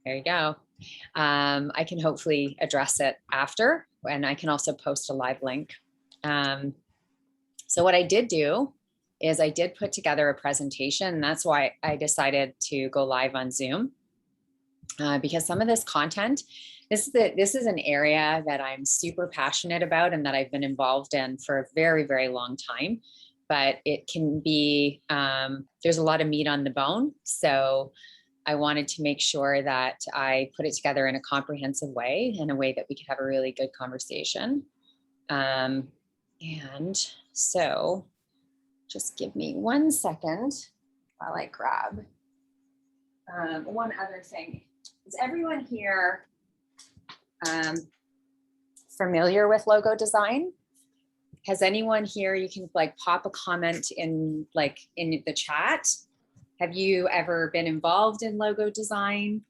There you go. I can hopefully address it after, and I can also post a live link. So what I did do is I did put together a presentation. And that's why I decided to go live on Zoom, because some of this content, this is an area that I'm super passionate about and that I've been involved in for a very, very long time. But it can be, there's a lot of meat on the bone. So I wanted to make sure that I put it together in a comprehensive way, in a way that we could have a really good conversation. And so just give me 1 second while I grab one other thing. Is everyone here familiar with logo design? Has anyone here, you can like pop a comment in the chat. Have you ever been involved in logo design?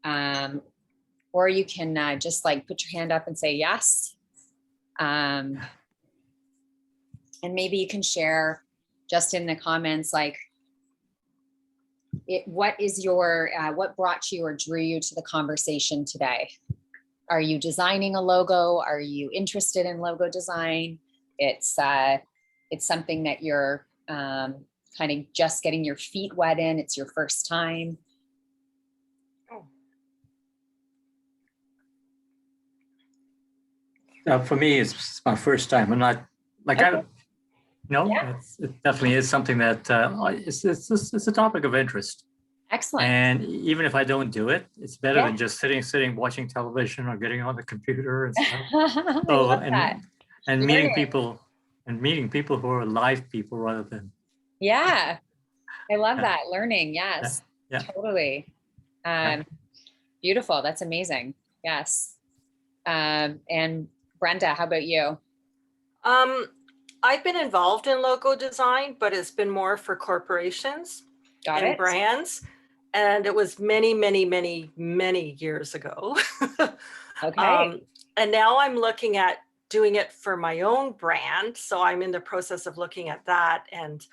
Or you can just like put your hand up and say yes. And maybe you can share just in the comments, like what is your, what brought you or drew you to the conversation today? Are you designing a logo? Are you interested in logo design? It's something that you're kind of just getting your feet wet in. It's your first time. For me, it's my first time. I'm not like, okay. It definitely is something that it's a topic of interest. Excellent. And even if I don't do it, it's better than just sitting, watching television or getting on the computer and stuff. So, and meeting people who are live people rather than. Yeah, I love that. Learning. Yes, totally. Beautiful. That's amazing. Yes. And Brenda, how about you? I've been involved in logo design, but it's been more for corporations and brands. And it was many, many, many, many years ago. Okay. And now I'm looking at doing it for my own brand. So I'm in the process of looking at that. And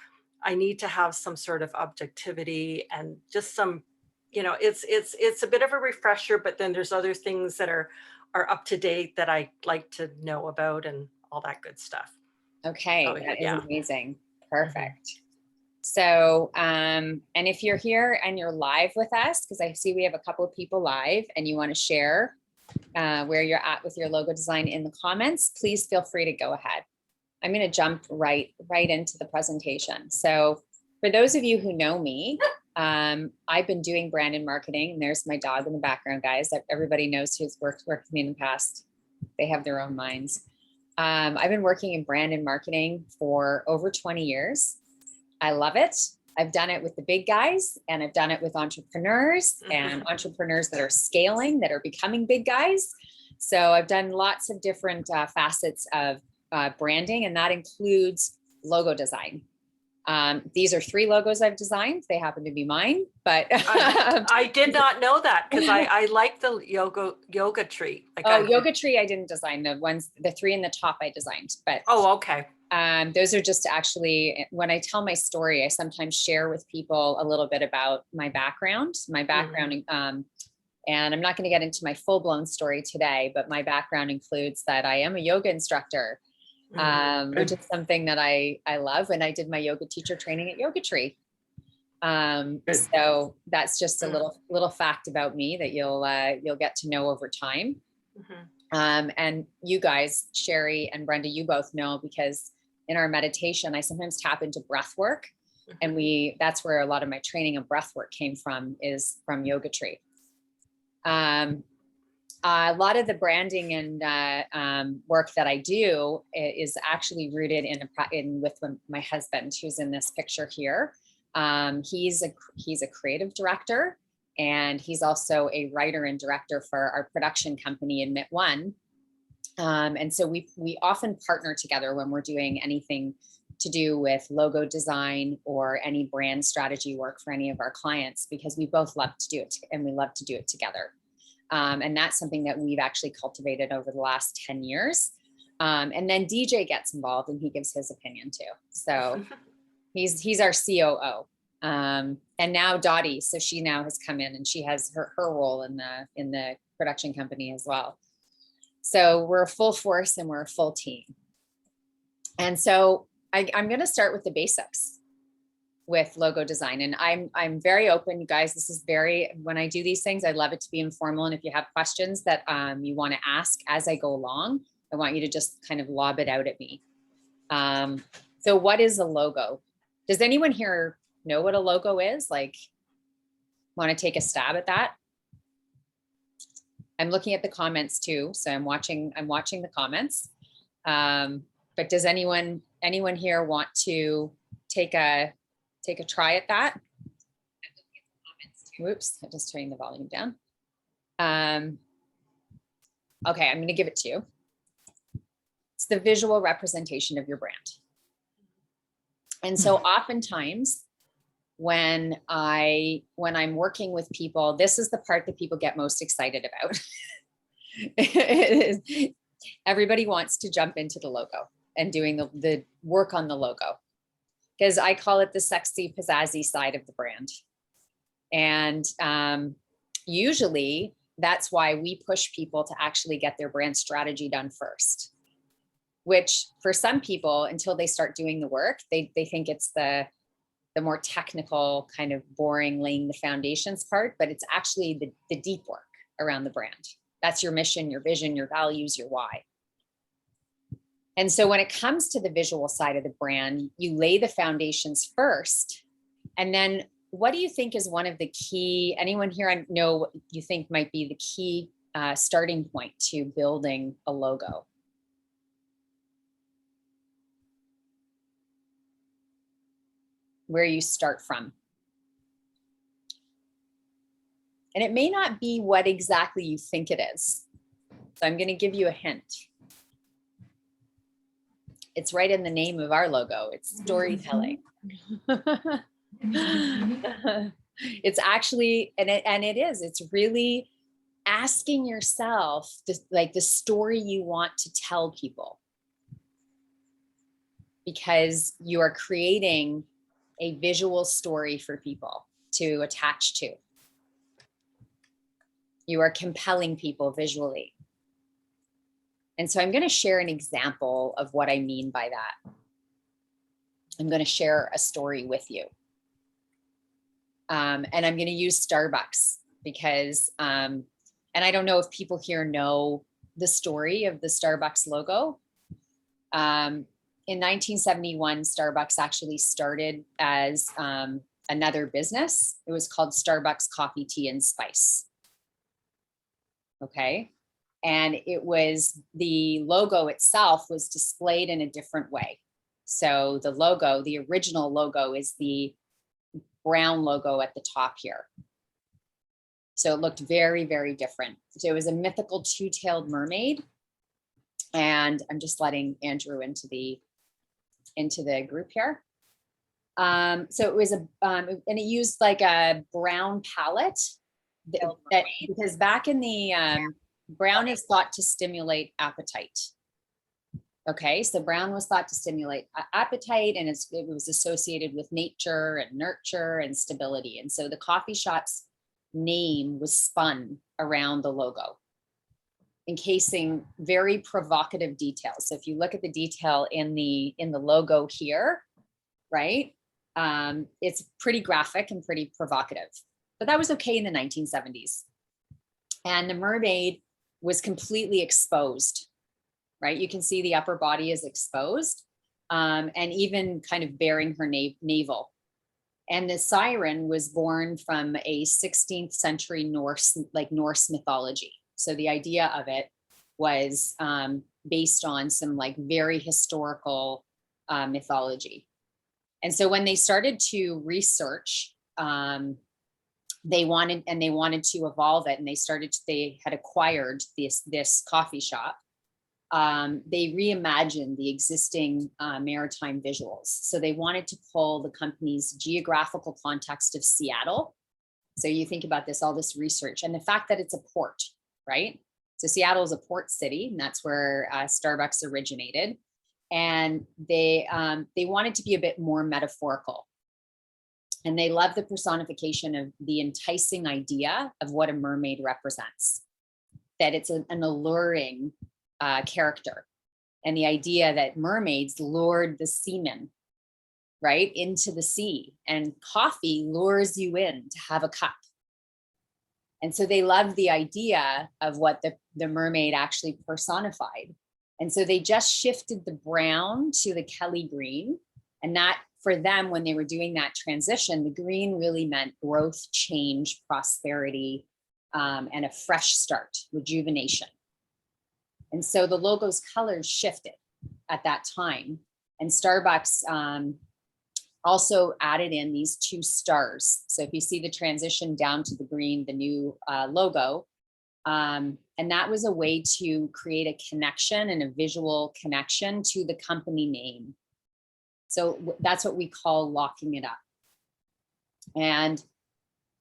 I need to have some sort of objectivity and just some, it's a bit of a refresher, but then there's other things that are up to date that I like to know about and all that good stuff. Okay, that is amazing. Perfect. So, and if you're here and you're live with us, because I see we have a couple of people live and you want to share where you're at with your logo design in the comments, please feel free to go ahead. I'm going to jump right into the presentation. So for those of you who know me, I've been doing brand and marketing, and there's my dog in the background, guys. Everybody knows who's worked with me in the past. They have their own minds. I've been working in brand and marketing for over 20 years. I love it. I've done it with the big guys, and I've done it with entrepreneurs and entrepreneurs that are scaling, that are becoming big guys. So I've done lots of different facets of branding, and that includes logo design. These are 3 logos I've designed. They happen to be mine, but I did not know that, because I like the yoga tree. Like yoga tree I didn't design. The 3 in the top I designed, but okay. Those are just actually, when I tell my story, I sometimes share with people a little bit about my background, and I'm not going to get into my full-blown story today, but my background includes that I am a yoga instructor, which is something that I love. And I did my yoga teacher training at Yoga Tree. So that's just a little fact about me that you'll get to know over time. And you guys, Sherry and Brenda, you both know, because in our meditation, I sometimes tap into breath work, and that's where a lot of my training of breath work came from, is from Yoga Tree. A lot of the branding and work that I do is actually rooted with my husband, who's in this picture here. He's a creative director, and he's also a writer and director for our production company, Admit One. And so we often partner together when we're doing anything to do with logo design or any brand strategy work for any of our clients, because we both love to do it, and we love to do it together. And that's something that we've actually cultivated over the last 10 years. And then DJ gets involved, and he gives his opinion too. So he's our COO. And now Dottie, so she now has come in and she has her role in the production company as well. So we're a full force and we're a full team. And so I'm going to start with the basics with logo design. And I'm very open, you guys. This is when I do these things, I love it to be informal. And if you have questions that you want to ask as I go along, I want you to just kind of lob it out at me. So what is a logo? Does anyone here know what a logo is? Like, want to take a stab at that? I'm looking at the comments too, so I'm watching the comments. But does anyone here want to take a try at that? Whoops, I just turned the volume down. Okay, I'm going to give it to you. It's the visual representation of your brand. And so oftentimes when I'm working with people, this is the part that people get most excited about. Everybody wants to jump into the logo and doing the work on the logo, because I call it the sexy, pizzazzy side of the brand. And usually that's why we push people to actually get their brand strategy done first, which for some people, until they start doing the work, they think it's the more technical kind of boring laying the foundations part, but it's actually the deep work around the brand. That's your mission, your vision, your values, your why. And so when it comes to the visual side of the brand, you lay the foundations first. And then what do you think is one of the key, anyone here I know what you think might be the key starting point to building a logo? Where you start from. And it may not be what exactly you think it is. So I'm going to give you a hint. It's right in the name of our logo. It's storytelling. It's actually, and it is, it's really asking yourself like the story you want to tell people, because you are creating a visual story for people to attach to. You are compelling people visually. And so I'm going to share an example of what I mean by that. I'm going to share a story with you. And I'm going to use Starbucks because, and I don't know if people here know the story of the Starbucks logo. In 1971, Starbucks actually started as another business. It was called Starbucks Coffee, Tea, and Spice. Okay. And it was, the logo itself was displayed in a different way. So the logo, the original logo is the brown logo at the top here. So it looked very, very different. So it was a mythical two-tailed mermaid. And I'm just letting Andrew into the group here. So it was and it used like a brown palette that because back in the brown is thought to stimulate appetite. Okay, so brown was thought to stimulate appetite, and it was associated with nature and nurture and stability. And so the coffee shop's name was spun around the logo, encasing very provocative details. So if you look at the detail in the logo here, right, it's pretty graphic and pretty provocative. But that was okay in the 1970s. And the mermaid was completely exposed, right? You can see the upper body is exposed, and even kind of bearing her navel. And the siren was born from a 16th century Norse mythology. So the idea of it was based on some like very historical mythology. And so when they started to research, they wanted to evolve it, and they had acquired this coffee shop. They reimagined the existing maritime visuals. So they wanted to pull the company's geographical context of Seattle. So you think about this, all this research, and the fact that it's a port, right? So Seattle is a port city, and that's where Starbucks originated. And they wanted to be a bit more metaphorical. And they love the personification of the enticing idea of what a mermaid represents, that it's an alluring character. And the idea that mermaids lured the seamen, right, into the sea, and coffee lures you in to have a cup. And so they loved the idea of what the mermaid actually personified. And so they just shifted the brown to the Kelly green. And that, for them, when they were doing that transition, the green really meant growth, change, prosperity, and a fresh start, rejuvenation. And so the logo's colors shifted at that time. And Starbucks also added in these 2 stars. So if you see the transition down to the green, the new logo, and that was a way to create a connection and a visual connection to the company name. So that's what we call locking it up. And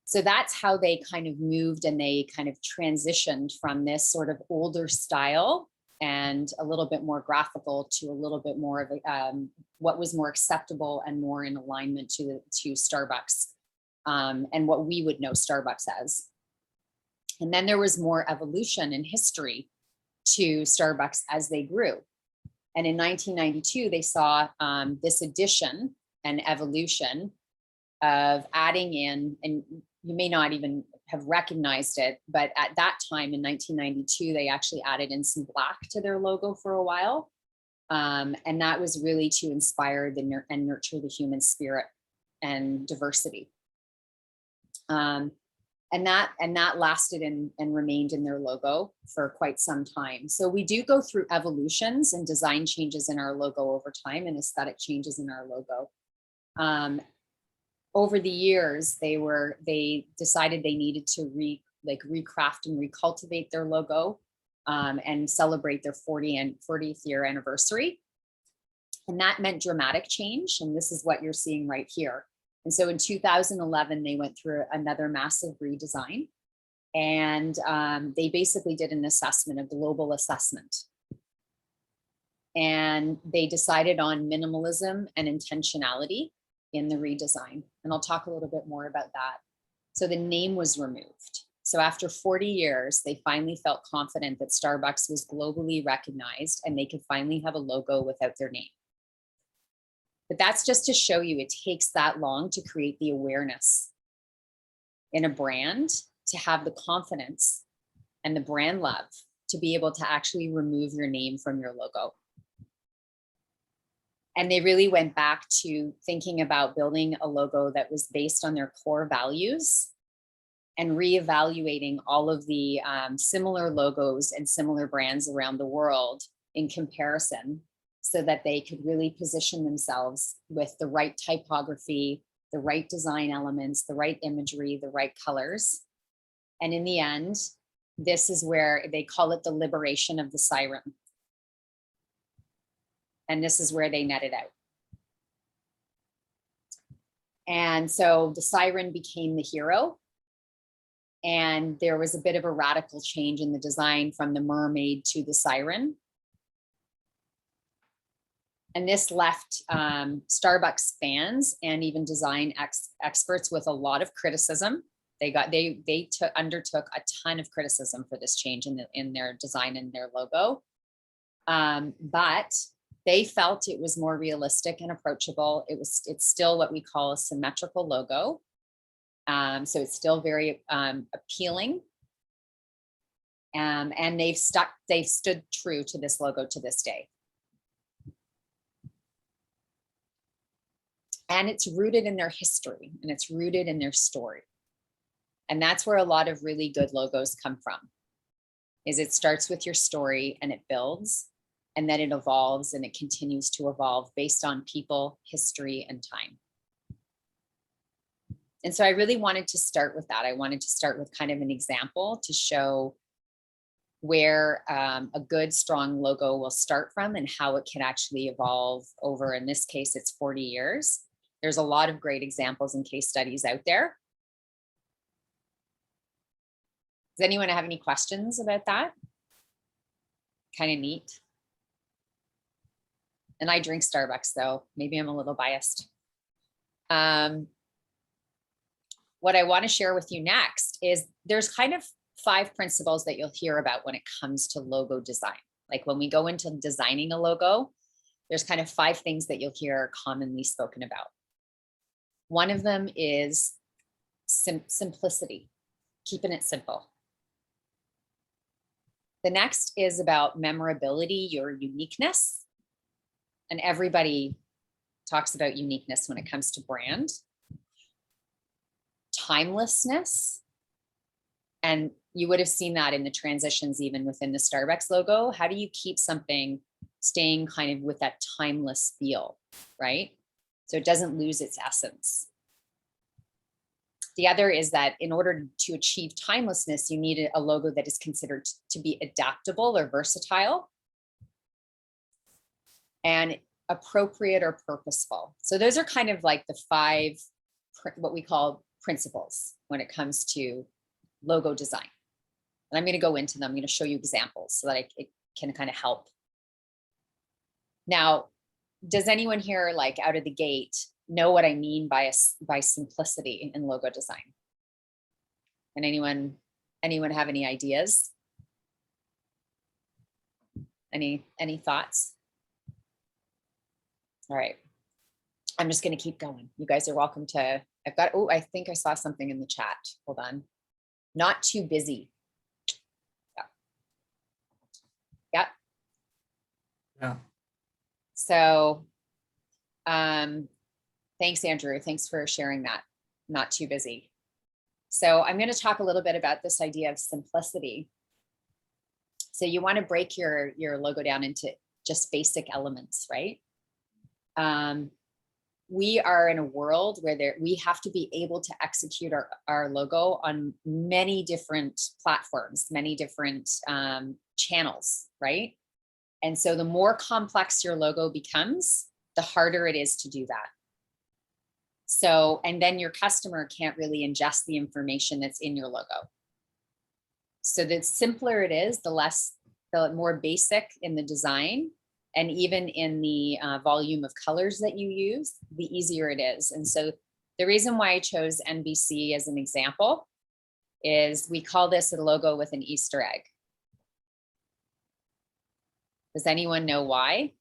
so that's how they kind of moved, and they kind of transitioned from this sort of older style and a little bit more graphical to a little bit more of what was more acceptable and more in alignment to Starbucks and what we would know Starbucks as. And then there was more evolution in history to Starbucks as they grew. And in 1992, they saw this addition and evolution of adding in, and you may not even have recognized it, but at that time in 1992, they actually added in some black to their logo for a while. And that was really to inspire and nurture the human spirit and diversity. And that lasted and remained in their logo for quite some time. So we do go through evolutions and design changes in our logo over time, and aesthetic changes in our logo. Over the years, they decided they needed to recraft and recultivate their logo and celebrate their 40th year anniversary. And that meant dramatic change. And this is what you're seeing right here. And so in 2011, they went through another massive redesign, and they basically did an assessment, a global assessment. And they decided on minimalism and intentionality in the redesign. And I'll talk a little bit more about that. So the name was removed. So after 40 years, they finally felt confident that Starbucks was globally recognized and they could finally have a logo without their name. But that's just to show you it takes that long to create the awareness in a brand, to have the confidence and the brand love to be able to actually remove your name from your logo. And they really went back to thinking about building a logo that was based on their core values and reevaluating all of the similar logos and similar brands around the world in comparison, so that they could really position themselves with the right typography, the right design elements, the right imagery, the right colors. And in the end, this is where they call it the liberation of the siren. And this is where they net it out. And so the siren became the hero. And there was a bit of a radical change in the design from the mermaid to the siren. And this left Starbucks fans and even design experts with a lot of criticism. They undertook a ton of criticism for this change in their design and their logo. But they felt it was more realistic and approachable. It's still what we call a symmetrical logo. So it's still very appealing. And they've stood true to this logo to this day. And it's rooted in their history, and it's rooted in their story. And that's where a lot of really good logos come from, is it starts with your story and it builds, and then it evolves and it continues to evolve based on people, history, and time. And so I really wanted to start with that. I wanted to start with kind of an example to show where a good, strong logo will start from and how it can actually evolve over, in this case, it's 40 years. There's a lot of great examples and case studies out there. Does anyone have any questions about that? Kind of neat. And I drink Starbucks, though. Maybe I'm a little biased. what I want to share with you next is there's kind of 5 principles that you'll hear about when it comes to logo design. Like when we go into designing a logo, there's kind of 5 things that you'll hear commonly spoken about. One of them is simplicity, keeping it simple. The next is about memorability, your uniqueness. And everybody talks about uniqueness when it comes to brand. Timelessness. And you would have seen that in the transitions, even within the Starbucks logo. How do you keep something staying kind of with that timeless feel, right? So it doesn't lose its essence. The other is that in order to achieve timelessness, you need a logo that is considered to be adaptable or versatile and appropriate or purposeful. So those are kind of like the 5, what we call principles when it comes to logo design. And I'm going to go into them. I'm going to show you examples so that it can kind of help. Now, does anyone here, like out of the gate, know what I mean by simplicity in logo design? And anyone have any ideas? Any thoughts? All right. I'm just going to keep going. You guys are welcome to, I think I saw something in the chat. Hold on. Not too busy. Yeah. Yeah. So, thanks, Andrew. Thanks for sharing that. Not too busy. So I'm going to talk a little bit about this idea of simplicity. So you want to break your logo down into just basic elements, right? We are in a world where we have to be able to execute our logo on many different platforms, many different channels, right? And so the more complex your logo becomes, the harder it is to do that. So, and then your customer can't really ingest the information that's in your logo. So the simpler it is, the more basic in the design, and even in the volume of colors that you use, the easier it is. And so the reason why I chose NBC as an example is we call this a logo with an Easter egg. Does anyone know why?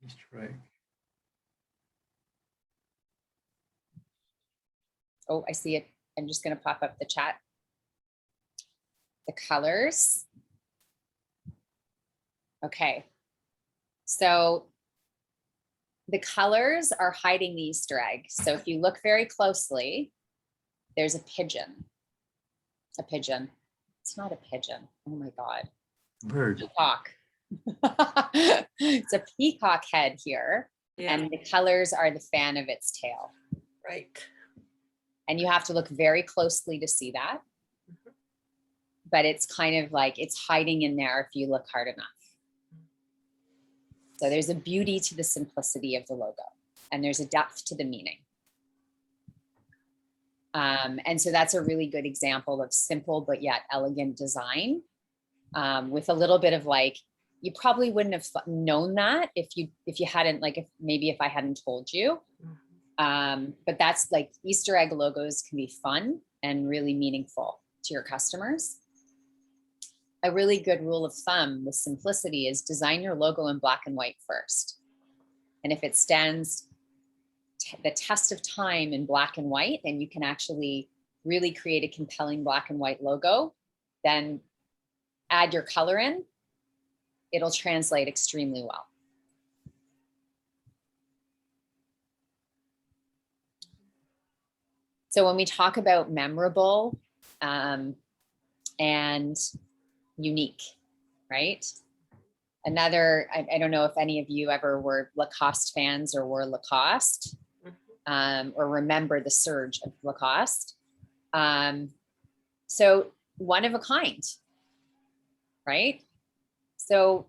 Easter egg. Oh, I see it. I'm just going to pop up the chat. The colors. Okay. So the colors are hiding the Easter egg. So if you look very closely, there's a pigeon. A pigeon. It's not a pigeon. Oh my God. Bird. Peacock. It's a peacock head here. Yeah. And the colors are the fan of its tail. Right. And you have to look very closely to see that. Mhm. But it's kind of like it's hiding in there if you look hard enough. So there's a beauty to the simplicity of the logo, and there's a depth to the meaning. And so that's a really good example of simple but yet elegant design, with a little bit of like, you probably wouldn't have known that if you hadn't, like, if I hadn't told you. But that's like Easter egg logos can be fun and really meaningful to your customers. A really good rule of thumb with simplicity is design your logo in black and white first. And if it stands the test of time in black and white, and you can actually really create a compelling black and white logo, then add your color in, it'll translate extremely well. So when we talk about memorable and unique, right? Another, I don't know if any of you ever were Lacoste fans or wore Lacoste, or remember the surge of Lacoste. So one of a kind, right? So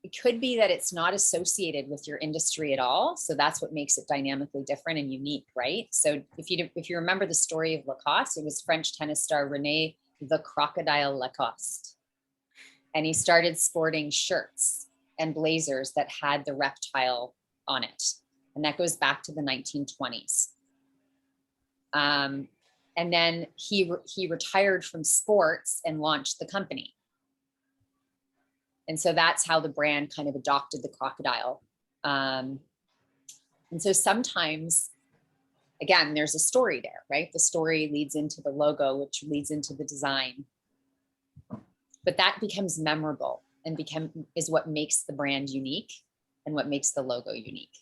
it could be that it's not associated with your industry at all. So that's what makes it dynamically different and unique, right? So if you remember the story of Lacoste, it was French tennis star René the Crocodile Lacoste. And he started sporting shirts and blazers that had the reptile on it. And that goes back to the 1920s. And then he retired from sports and launched the company. And so that's how the brand kind of adopted the crocodile. And so sometimes, again, there's a story there, right? The story leads into the logo, which leads into the design. But that becomes memorable and is what makes the brand unique and what makes the logo unique.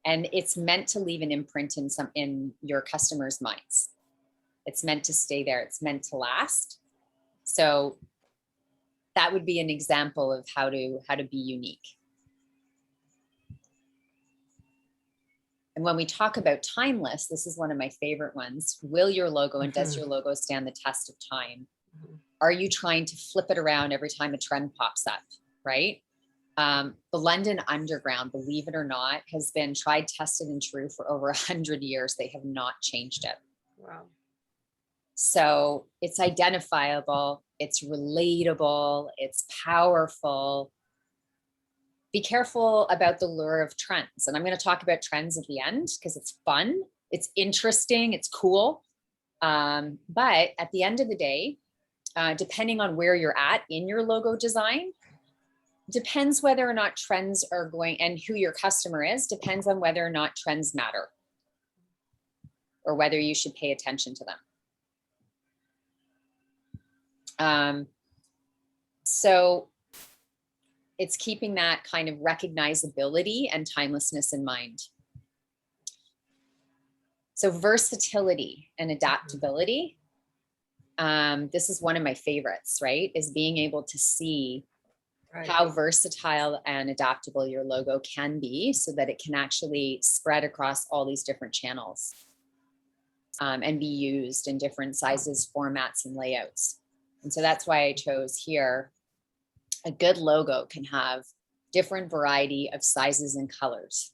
And it's meant to leave an imprint in your customers' minds. It's meant to stay there. It's meant to last. So that would be an example of how to be unique. And when we talk about timeless, this is one of my favorite ones. Will your logo and does your logo stand the test of time? Are you trying to flip it around every time a trend pops up, right? The London Underground, believe it or not, has been tried, tested, and true for over 100 years. They have not changed it. Wow. So it's identifiable, it's relatable, it's powerful. Be careful about the lure of trends. And I'm going to talk about trends at the end because it's fun, it's interesting, it's cool. But at the end of the day, depending on where you're at in your logo design, depends whether or not trends are going, and who your customer is, depends on whether or not trends matter or whether you should pay attention to them. So it's keeping that kind of recognizability and timelessness in mind. So versatility and adaptability. This is one of my favorites, right? Is being able to see how versatile and adaptable your logo can be so that it can actually spread across all these different channels and be used in different sizes, formats, and layouts. And so that's why I chose here. A good logo can have different variety of sizes and colors.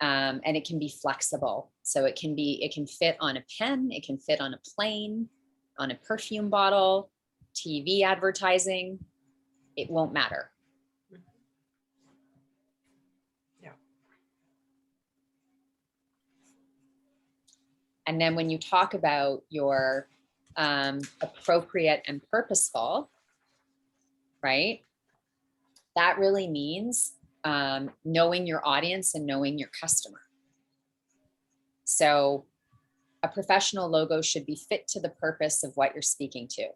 And it can be flexible. So it can fit on a pen, it can fit on a plane, on a perfume bottle, TV advertising. It won't matter. Yeah. And then when you talk about your appropriate and purposeful, right? That really means knowing your audience and knowing your customer. So a professional logo should be fit to the purpose of what you're speaking to.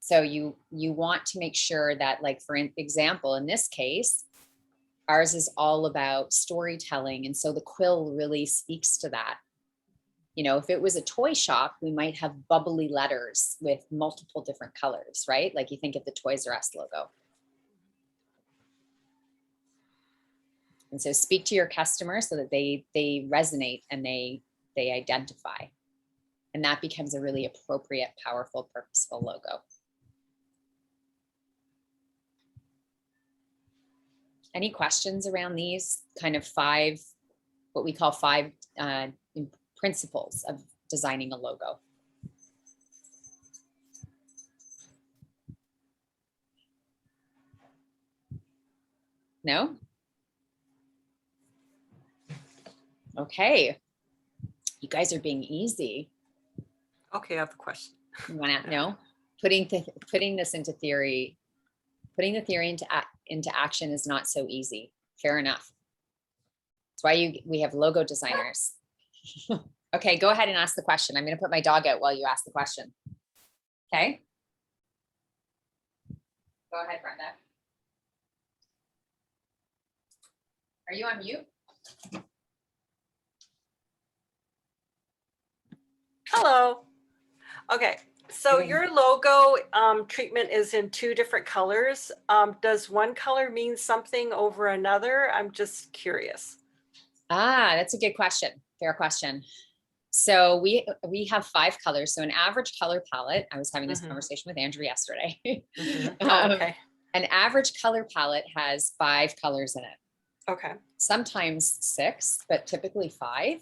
So you want to make sure that, like, for example, in this case, ours is all about storytelling. And so the quill really speaks to that. You know, if it was a toy shop, we might have bubbly letters with multiple different colors, right? Like you think of the Toys R Us logo. And so speak to your customer so that they resonate and they identify. And that becomes a really appropriate, powerful, purposeful logo. Any questions around these kind of what we call five principles of designing a logo? No? Okay. You guys are being easy. Okay, I have a question. You want to know? Putting this into theory, putting the theory into action is not so easy. Fair enough. That's why we have logo designers. Okay, go ahead and ask the question. I'm going to put my dog out while you ask the question. Okay. Go ahead, Brenda. Are you on mute? Hello. Okay, so your logo treatment is in 2 different colors. Does one color mean something over another? I'm just curious. That's a good question. Fair question. So we have 5 colors. So an average color palette, I was having this conversation with Andrew yesterday. Okay. An average color palette has 5 colors in it. Okay. Sometimes 6, but typically 5.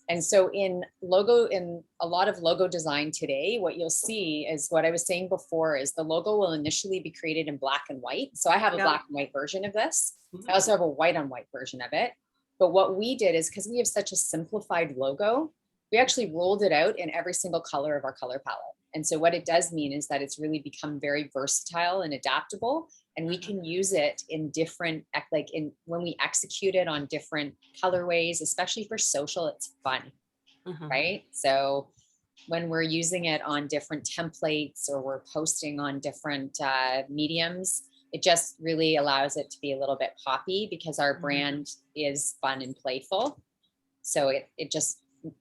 And so in a lot of logo design today, what you'll see is what I was saying before is the logo will initially be created in black and white. So I have a black and white version of this. I also have a white on white version of it. But what we did is, because we have such a simplified logo, we actually rolled it out in every single color of our color palette. And so what it does mean is that it's really become very versatile and adaptable. And we can use it in different, when we execute it on different colorways, especially for social, it's fun, right? So when we're using it on different templates or we're posting on different mediums, it just really allows it to be a little bit poppy because our brand is fun and playful. So it just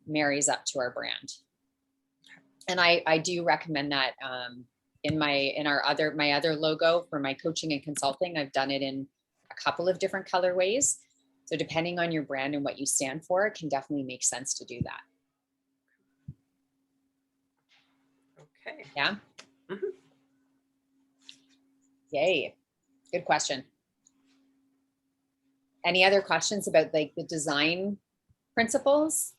marries up to our brand. And I do recommend that in my other logo for my coaching and consulting. I've done it in a couple of different colorways. So depending on your brand and what you stand for, it can definitely make sense to do that. Okay. Yeah. Yay. Good question. Any other questions about like the design principles?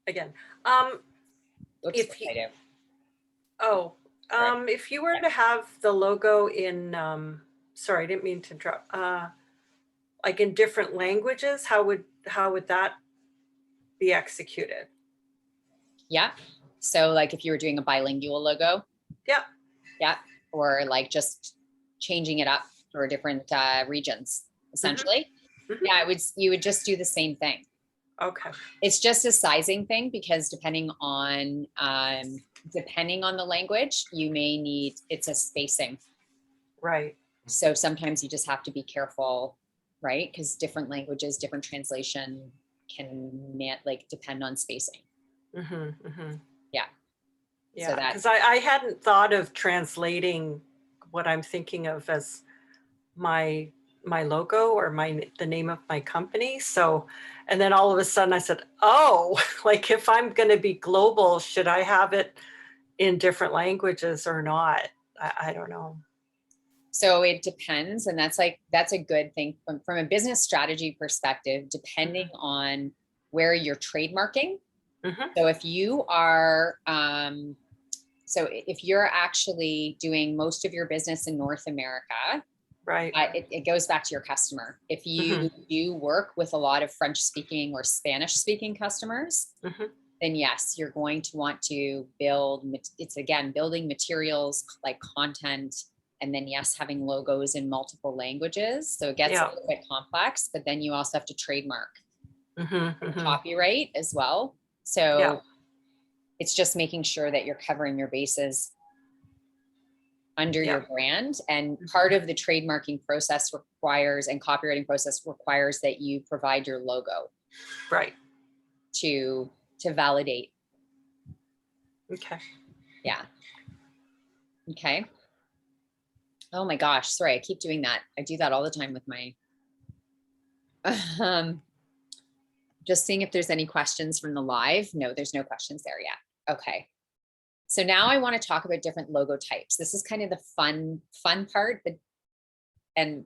Again, Oops, if you, I do. if you were to have the logo in, sorry, I didn't mean to interrupt, like in different languages, how would that be executed? Yeah. So like if you were doing a bilingual logo. Yeah. Yeah. Or like just changing it up for different regions, essentially. Yeah, you would just do the same thing. Okay. It's just a sizing thing because depending on the language, you may need, it's a spacing. Right. So sometimes you just have to be careful, right? Because different languages, different translation can depend on spacing. Yeah. Yeah, because I hadn't thought of translating what I'm thinking of as my logo or the name of my company. So, and then all of a sudden I said, oh, like if I'm going to be global, should I have it in different languages or not? I don't know. So it depends. And that's a good thing from a business strategy perspective, depending on where you're trademarking. So if you are, if you're actually doing most of your business in North America, right, it goes back to your customer. If you do work with a lot of French speaking or Spanish speaking customers, then yes, you're going to want to build, it's again, building materials like content, and then yes, having logos in multiple languages. So it gets a little bit complex, but then you also have to trademark copyright as well. So it's just making sure that you're covering your bases under your brand. And part of the trademarking process requires, and copywriting process requires, that you provide your logo. Right. To validate. Okay. Yeah. Okay. Oh my gosh. Sorry. I keep doing that. I do that all the time with my, just seeing if there's any questions from the live. No, there's no questions there yet. Okay. So now I want to talk about different logo types. This is kind of the fun part, but, and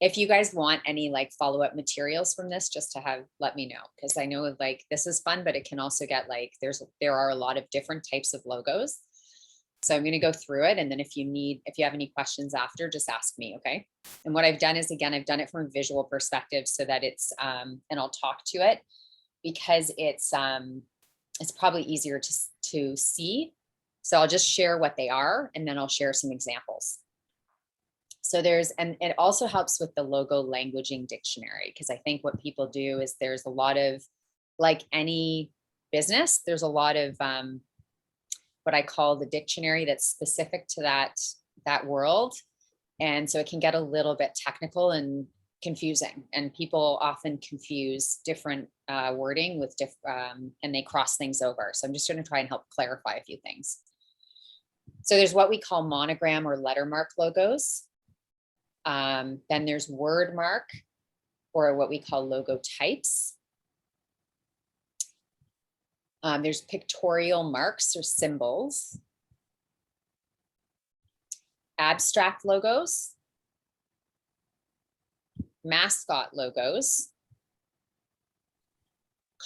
if you guys want any like follow-up materials from this, just to let me know. Cause I know like this is fun, but it can also get like, there are a lot of different types of logos. So I'm going to go through it. And then if you have any questions after, just ask me. Okay. And what I've done is, again, I've done it from a visual perspective so that it's, and I'll talk to it because it's probably easier to see. So I'll just share what they are, and then I'll share some examples. So and it also helps with the logo languaging dictionary, because I think what people do is there's a lot of, like any business, there's a lot of what I call the dictionary that's specific to that world. And so it can get a little bit technical and confusing, and people often confuse different wording with and they cross things over. So I'm just going to try and help clarify a few things. So there's what we call monogram or lettermark logos. Then there's wordmark, or what we call logo types. There's pictorial marks or symbols. Abstract logos. Mascot logos.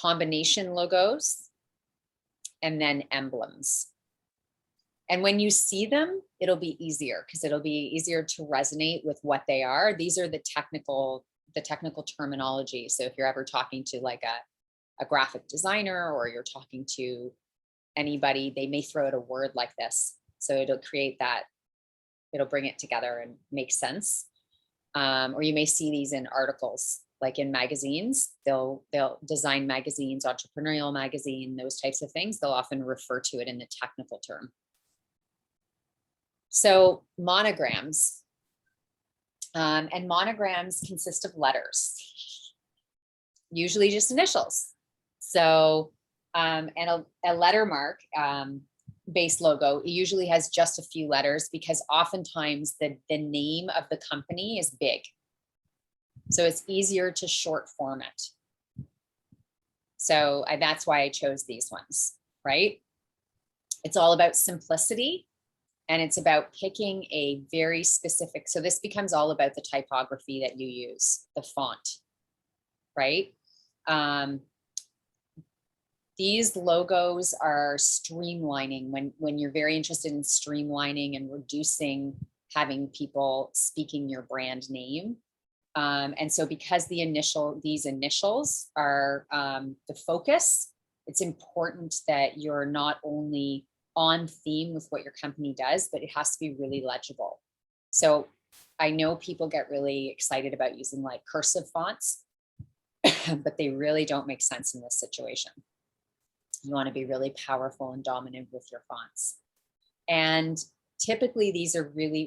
combination logos, and then emblems. And when you see them, it'll be easier because it'll be easier to resonate with what they are. These are the technical terminology. So if you're ever talking to like a graphic designer, or you're talking to anybody, they may throw out a word like this. So it'll create that, it'll bring it together and make sense. Or you may see these in articles, like in magazines. They'll design magazines, entrepreneurial magazine, those types of things. They'll often refer to it in the technical term. So monograms, and monograms consist of letters, usually just initials. So, and a letter mark based logo, it usually has just a few letters, because oftentimes the name of the company is big. So it's easier to short form it. So that's why I chose these ones, right? It's all about simplicity, and it's about picking a very specific, so this becomes all about the typography that you use, the font, right? These logos are streamlining when you're very interested in streamlining and reducing having people speaking your brand name. And so because these initials are the focus, it's important that you're not only on theme with what your company does, but it has to be really legible. So I know people get really excited about using like cursive fonts, but they really don't make sense in this situation. You want to be really powerful and dominant with your fonts. And typically these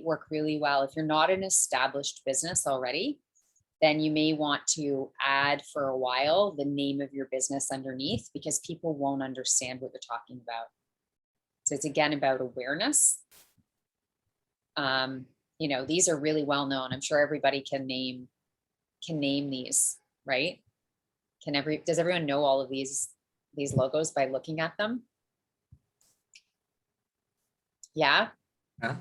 work really well. If you're not an established business already, then you may want to add for a while the name of your business underneath, because people won't understand what you're talking about. So it's again about awareness. You know, these are really well known. I'm sure everybody can name these, right? Does everyone know all of these logos by looking at them? Yeah. Yeah.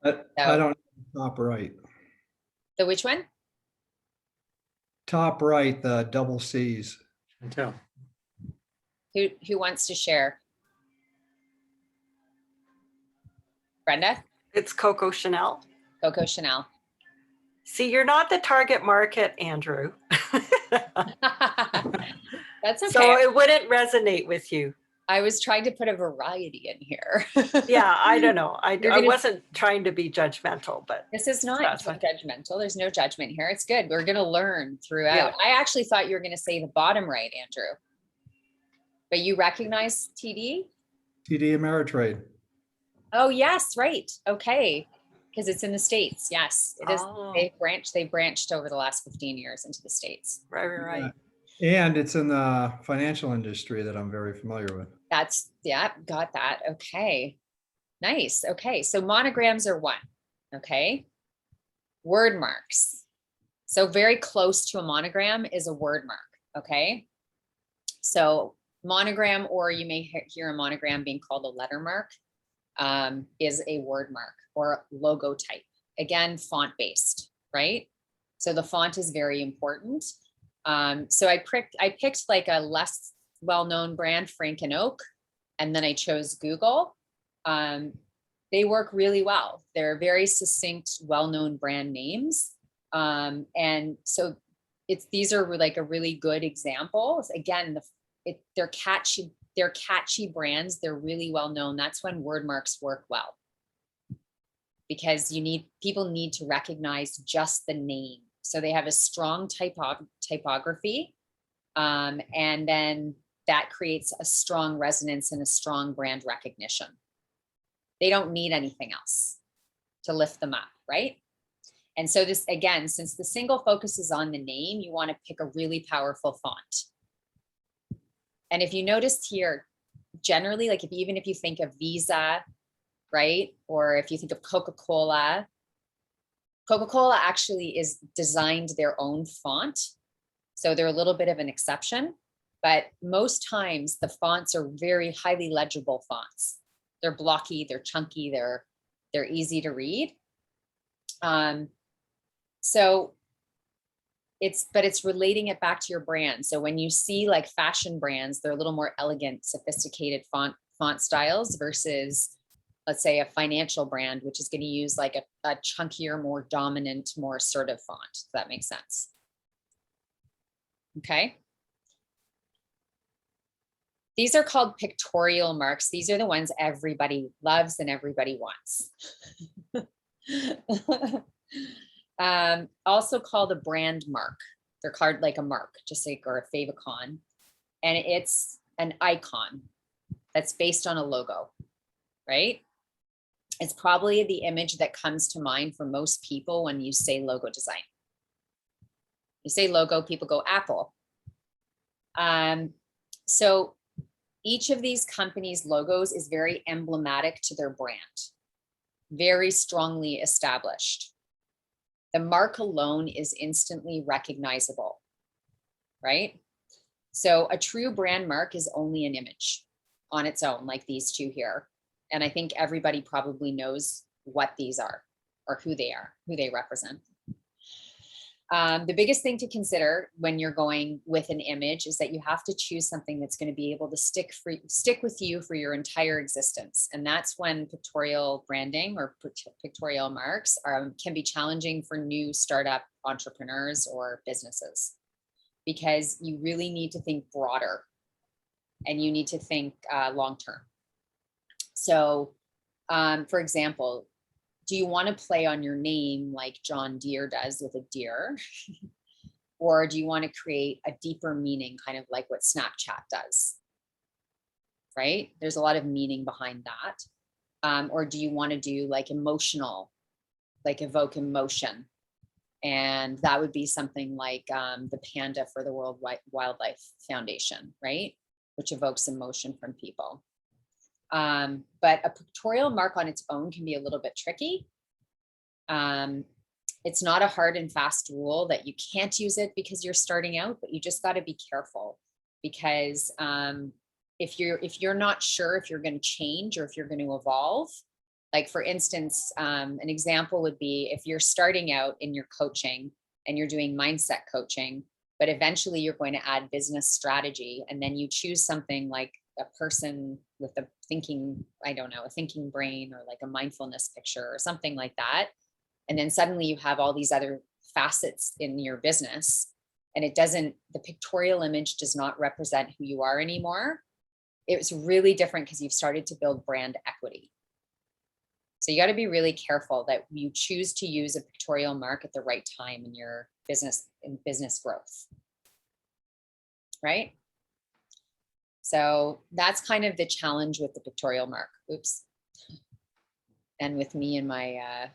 I don't top right. The which one? Top right, the double C's. Until. Who wants to share? Brenda? It's Coco Chanel. Coco Chanel. See, you're not the target market, Andrew. That's okay. So it wouldn't resonate with you. I was trying to put a variety in here. Yeah, I don't know. I wasn't trying to be judgmental, but this is not judgmental. There's no judgment here. It's good. We're going to learn throughout. Yeah. I actually thought you were going to say the bottom right, Andrew. But you recognize TD? TD Ameritrade. Oh, yes, right. Okay. Because it's in the States. Yes, it is. Oh. They branched over the last 15 years into the States. Right. Yeah. And it's in the financial industry that I'm very familiar with. Got that. Okay. Nice. Okay. So monograms are one. Okay. Wordmarks. So very close to a monogram is a word mark. Okay. So monogram, or you may hear a monogram being called a letter mark, is a word mark or logo type. Again, font based, right? So the font is very important. So I picked like a less well-known brand, Frank and Oak, and then I chose Google. They work really well. They're very succinct, well-known brand names. And so these are like a really good example. Again, they're catchy brands. They're really well-known. That's when word marks work well, because people need to recognize just the name. So they have a strong typography, and then that creates a strong resonance and a strong brand recognition. They don't need anything else to lift them up, right? And so this, again, since the single focus is on the name, you want to pick a really powerful font. And if you noticed here, generally, like even if you think of Visa, right? Or if you think of Coca-Cola actually is designed their own font. So they're a little bit of an exception, but most times the fonts are very highly legible fonts. They're blocky, they're chunky, they're easy to read. So but it's relating it back to your brand. So when you see like fashion brands, they're a little more elegant, sophisticated font styles versus, let's say, a financial brand, which is going to use like a chunkier, more dominant, more assertive font. If that makes sense. Okay. These are called pictorial marks. These are the ones everybody loves and everybody wants. Also called a brand mark. They're called like a mark, just like, or a favicon. And it's an icon that's based on a logo, right? It's probably the image that comes to mind for most people when you say logo design. You say logo, people go Apple. So each of these companies' logos is very emblematic to their brand, very strongly established. The mark alone is instantly recognizable, right? So a true brand mark is only an image on its own, like these two here. And I think everybody probably knows what these are or who they are, who they represent. The biggest thing to consider when you're going with an image is that you have to choose something that's going to be able to stick with you for your entire existence. And that's when pictorial branding or pictorial marks can be challenging for new startup entrepreneurs or businesses, because you really need to think broader and you need to think long-term. So for example, do you want to play on your name like John Deere does with a deer? Or do you want to create a deeper meaning, kind of like what Snapchat does? Right? There's a lot of meaning behind that. Or do you want to do like emotional, like evoke emotion? And that would be something like the panda for the World Wildlife Foundation, right? Which evokes emotion from people. But a pictorial mark on its own can be a little bit tricky. It's not a hard and fast rule that you can't use it because you're starting out, but you just got to be careful, because if you're not sure if you're going to change or if you're going to evolve, like for instance, an example would be if you're starting out in your coaching and you're doing mindset coaching, but eventually you're going to add business strategy, and then you choose something like a person with a thinking, I don't know, a thinking brain, or like a mindfulness picture or something like that. And then suddenly you have all these other facets in your business, and the pictorial image does not represent who you are anymore. It's really different because you've started to build brand equity. So you got to be really careful that you choose to use a pictorial mark at the right time in your business, in business growth, right? So that's kind of the challenge with the pictorial mark. Oops. And with me and my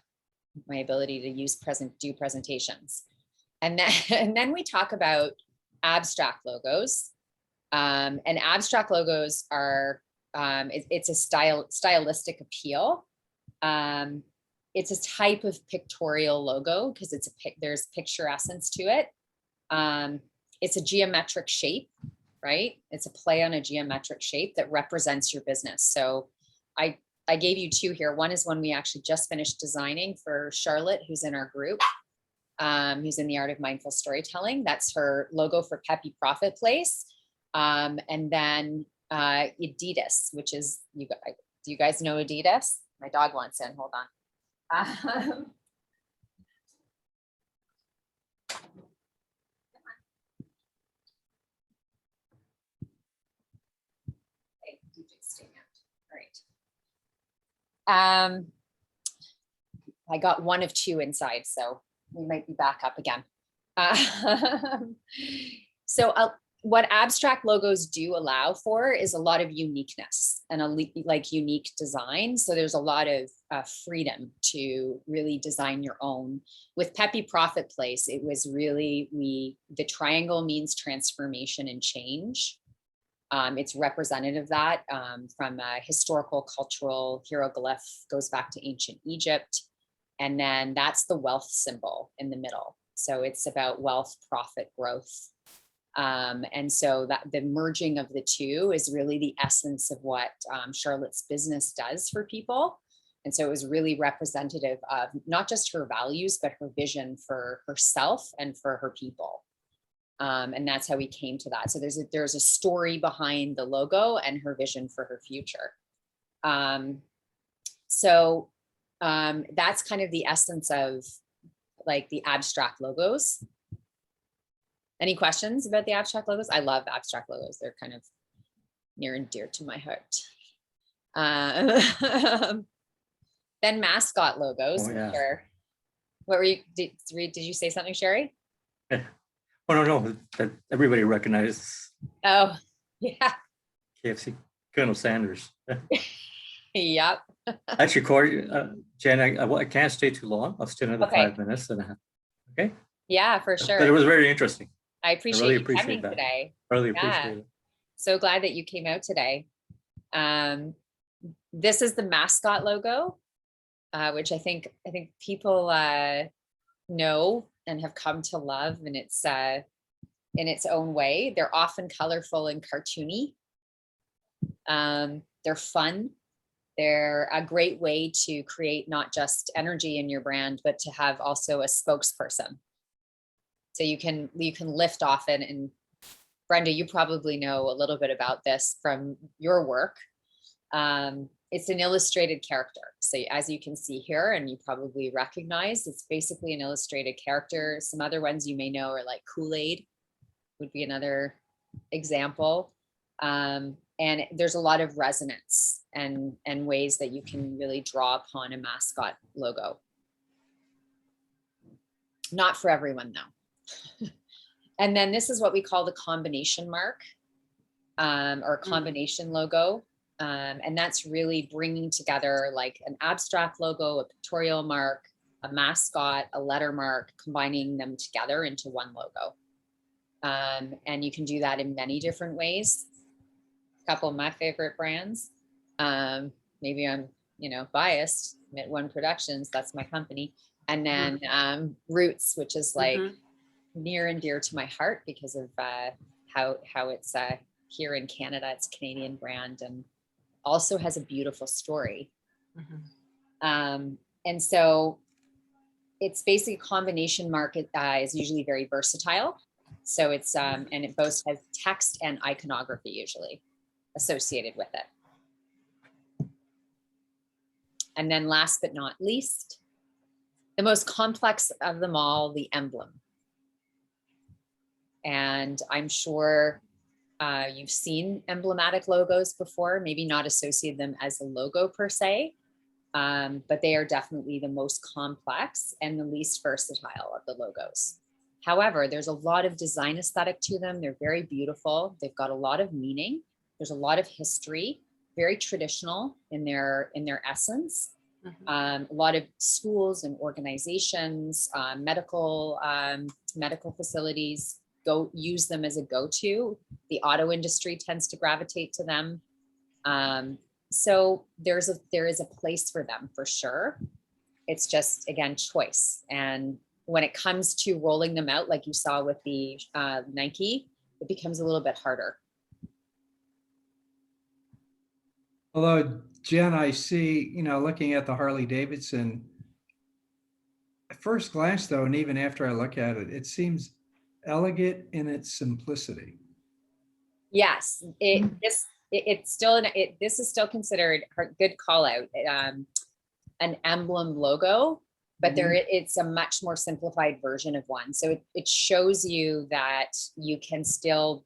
my ability to do presentations. And then we talk about abstract logos. And abstract logos are it's a stylistic appeal. It's a type of pictorial logo because there's picture essence to it. It's a geometric shape, right? It's a play on a geometric shape that represents your business. So I gave you two here. One is one we actually just finished designing for Charlotte, who's in our group, who's in the Art of Mindful Storytelling. That's her logo for Peppy Profit Place. And then Adidas, which is, do you guys know Adidas? My dog wants in, hold on. I got one of two inside, so we might be back up again. What abstract logos do allow for is a lot of uniqueness and like unique design. So there's a lot of freedom to really design your own. With Peppy Profit Place, it was really, the triangle means transformation and change. It's representative of that from a historical, cultural hieroglyph, goes back to ancient Egypt. And then that's the wealth symbol in the middle. So it's about wealth, profit, growth. And so that the merging of the two is really the essence of what Charlotte's business does for people. And so it was really representative of not just her values, but her vision for herself and for her people. And that's how we came to that. So there's a story behind the logo and her vision for her future. That's kind of the essence of like the abstract logos. Any questions about the abstract logos? I love abstract logos. They're kind of near and dear to my heart. Then Mascot Logos. Oh, yeah. Sure. What were you, did you say something, Sherry? Yeah. Oh, no, that everybody recognizes Oh, yeah. KFC, Colonel Sanders. Yep. Actually, Corey, Jen, I can't stay too long. I'll stay another Okay. 5 minutes and a half. Okay. Yeah, for sure. But it was very interesting. I appreciate really you appreciate coming that. today. Really Yeah. appreciate it. So glad that you came out today. This is the Mascot logo, which I think people know and have come to love, and it's in its own way. They're often colorful and cartoony. They're fun. They're a great way to create not just energy in your brand, but to have also a spokesperson. So you can lift off it. And Brenda, you probably know a little bit about this from your work. It's an illustrated character. So as you can see here, and you probably recognize, it's basically an illustrated character. Some other ones you may know are like Kool-Aid would be another example. And there's a lot of resonance and ways that you can really draw upon a mascot logo. Not for everyone though. And then this is what we call the combination mark, or combination logo. And that's really bringing together like an abstract logo, a pictorial mark, a mascot, a letter mark, combining them together into one logo. And you can do that in many different ways. A couple of my favorite brands. Maybe I'm, biased. One Productions, that's my company. And then Roots, which is like near and dear to my heart because of how it's here in Canada. It's a Canadian brand and also has a beautiful story. And so it's basically a combination market is usually very versatile. So it's, and it both has text and iconography usually associated with it. And then last but not least, the most complex of them all, the emblem. And I'm sure you've seen emblematic logos before, maybe not associate them as a logo per se, but they are definitely the most complex and the least versatile of the logos. However, there's a lot of design aesthetic to them. They're very beautiful. They've got a lot of meaning. There's a lot of history, very traditional in their essence. A lot of schools and organizations, medical facilities use them as a go-to. The auto industry tends to gravitate to them. So there is a place for them for sure. It's just, again, choice. And when it comes to rolling them out, like you saw with the Nike, it becomes a little bit harder. Although, Jen, I see, looking at the Harley Davidson, at first glance though, and even after I look at it, it seems elegant in its simplicity. This is still considered a good call out, an emblem logo, but it's a much more simplified version of one. So it shows you that you can still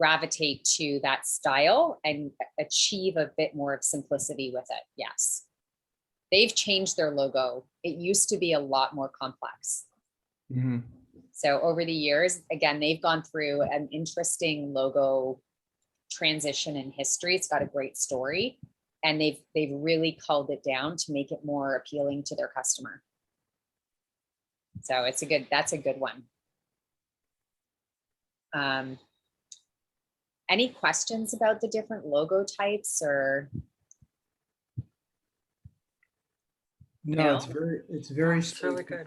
gravitate to that style and achieve a bit more of simplicity with it. Yes. They've changed their logo. It used to be a lot more complex. So over the years, again, they've gone through an interesting logo transition in history. It's got a great story, and they've really culled it down to make it more appealing to their customer. So that's a good one. Any questions about the different logo types or? No, it's very really good.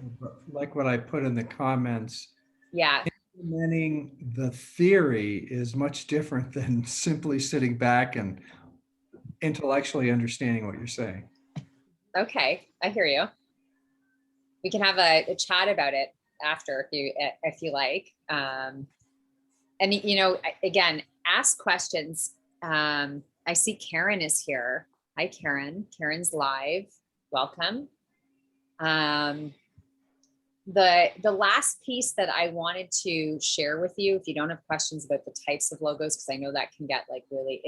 Like what I put in the comments. Yeah. Implementing the theory is much different than simply sitting back and intellectually understanding what you're saying. Okay, I hear you. We can have a chat about it after if you like. And you know, again, ask questions. I see Karen is here. Hi, Karen. Karen's live. Welcome. The last piece that I wanted to share with you, if you don't have questions about the types of logos, because I know that can get like really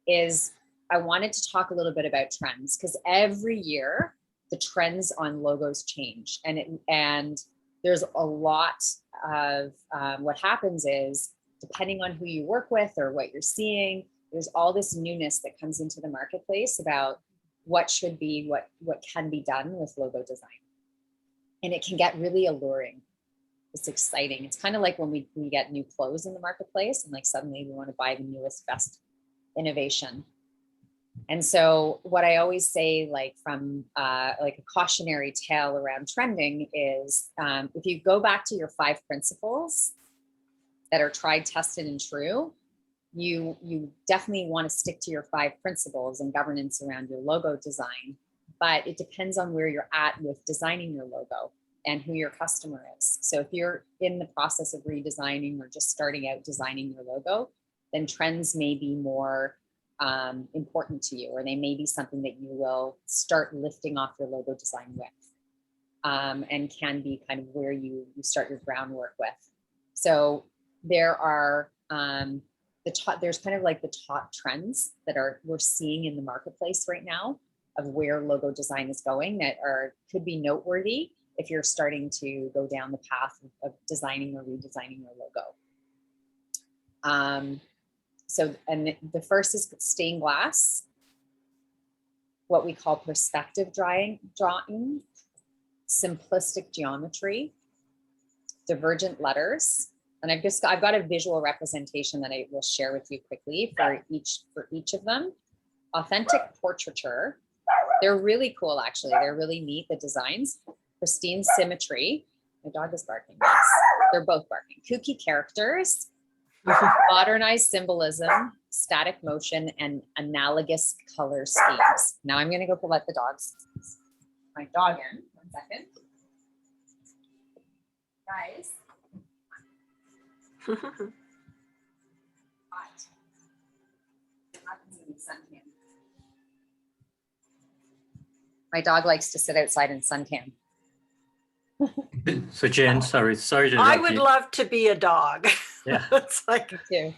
is I wanted to talk a little bit about trends, because every year the trends on logos change, and there's a lot of what happens is, depending on who you work with or what you're seeing, there's all this newness that comes into the marketplace about what should be, what can be done with logo design. And it can get really alluring. It's exciting. It's kind of like when we get new clothes in the marketplace and like suddenly we want to buy the newest, best innovation. And so what I always say, like from like a cautionary tale around trending is, if you go back to your 5 principles that are tried, tested, and true, you definitely want to stick to your 5 principles and governance around your logo design. But it depends on where you're at with designing your logo and who your customer is. So if you're in the process of redesigning or just starting out designing your logo, then trends may be more important to you, or they may be something that you will start lifting off your logo design with, and can be kind of where you start your groundwork with. So there are there's kind of like the top trends that we're seeing in the marketplace right now of where logo design is going that could be noteworthy if you're starting to go down the path of designing or redesigning your logo. So, and the first is stained glass, what we call perspective drawing, simplistic geometry, divergent letters. And I've got a visual representation that I will share with you quickly for each of them. Authentic portraiture. They're really cool, actually. They're really neat, the designs. Pristine symmetry. My dog is barking. Yes, they're both barking. Kooky characters. Modernized symbolism, static motion, and analogous color schemes. Now I'm going to go let my dog in. 1 second. Guys. What happens in suntan? My dog likes to sit outside in suntan. So Jen, sorry to I interrupt would you. love to be a dog. Yeah. It's like, Me too.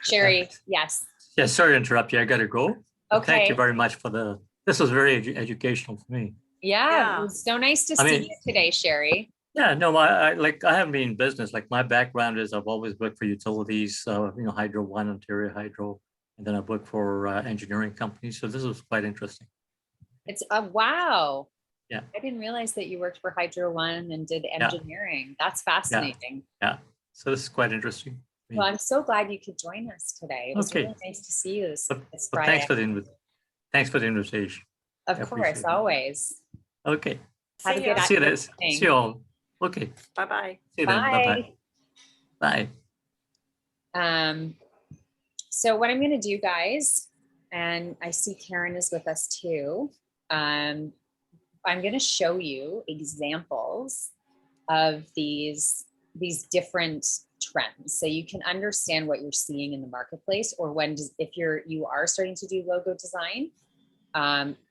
Sherry, yes. Yeah, sorry to interrupt you. I got to go. But Okay. thank you very much this was very educational for me. Yeah, it was so nice to see you today, Sherry. Yeah, no, I haven't been in business. Like my background is I've always worked for utilities, Hydro One, Ontario Hydro, and then I've worked for engineering companies. So this was quite interesting. It's wow. Yeah. I didn't realize that you worked for Hydro One and did engineering. That's fascinating. Yeah. So this is quite interesting. Well, I'm so glad you could join us today. It was really nice to see you this Friday. Thanks for the invitation. Of course, always. Okay. Have a good See you. See you all. Okay. bye-bye. See you then. Bye-bye. Bye. So what I'm going to do, guys, and I see Karen is with us too. I'm going to show you examples of these different trends, so you can understand what you're seeing in the marketplace, or if you are starting to do logo design,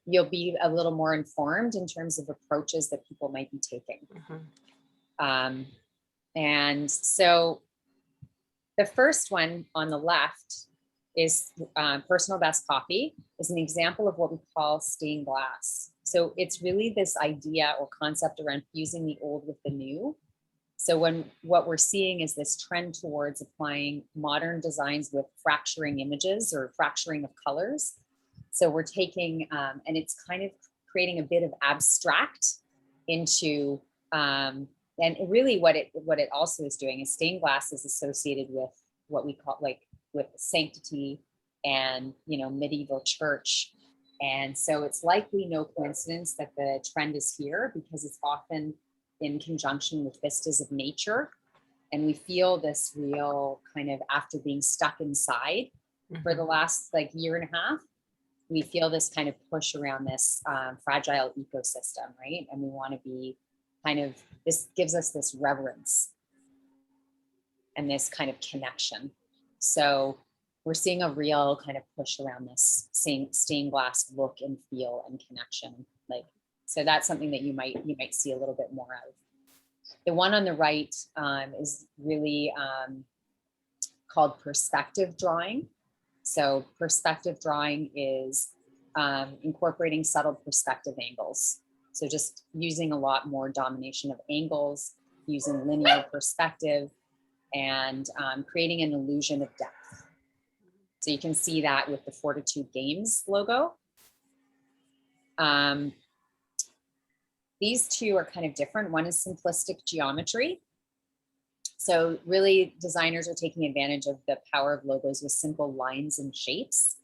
you'll be a little more informed in terms of approaches that people might be taking. And so the first one on the left is personal best copy, is an example of what we call stained glass. So it's really this idea or concept around fusing the old with the new. So what we're seeing is this trend towards applying modern designs with fracturing images or fracturing of colors. So we're taking, and it's kind of creating a bit of abstract into, and really what it also is doing is stained glass is associated with what we call with sanctity and, medieval church. And so it's likely no coincidence that the trend is here, because it's often in conjunction with vistas of nature. And we feel this real kind of, after being stuck inside for the last year and a half, we feel this kind of push around this fragile ecosystem, right? And we want to be kind of, this gives us this reverence and this kind of connection. So we're seeing a real kind of push around this stained glass look and feel and connection. Like, so that's something that you might see a little bit more of. The one on the right is really called perspective drawing. So perspective drawing is incorporating subtle perspective angles. So just using a lot more domination of angles, using linear perspective, and creating an illusion of depth. So you can see that with the Fortitude Games logo. These two are kind of different. One is simplistic geometry. So really designers are taking advantage of the power of logos with simple lines and shapes,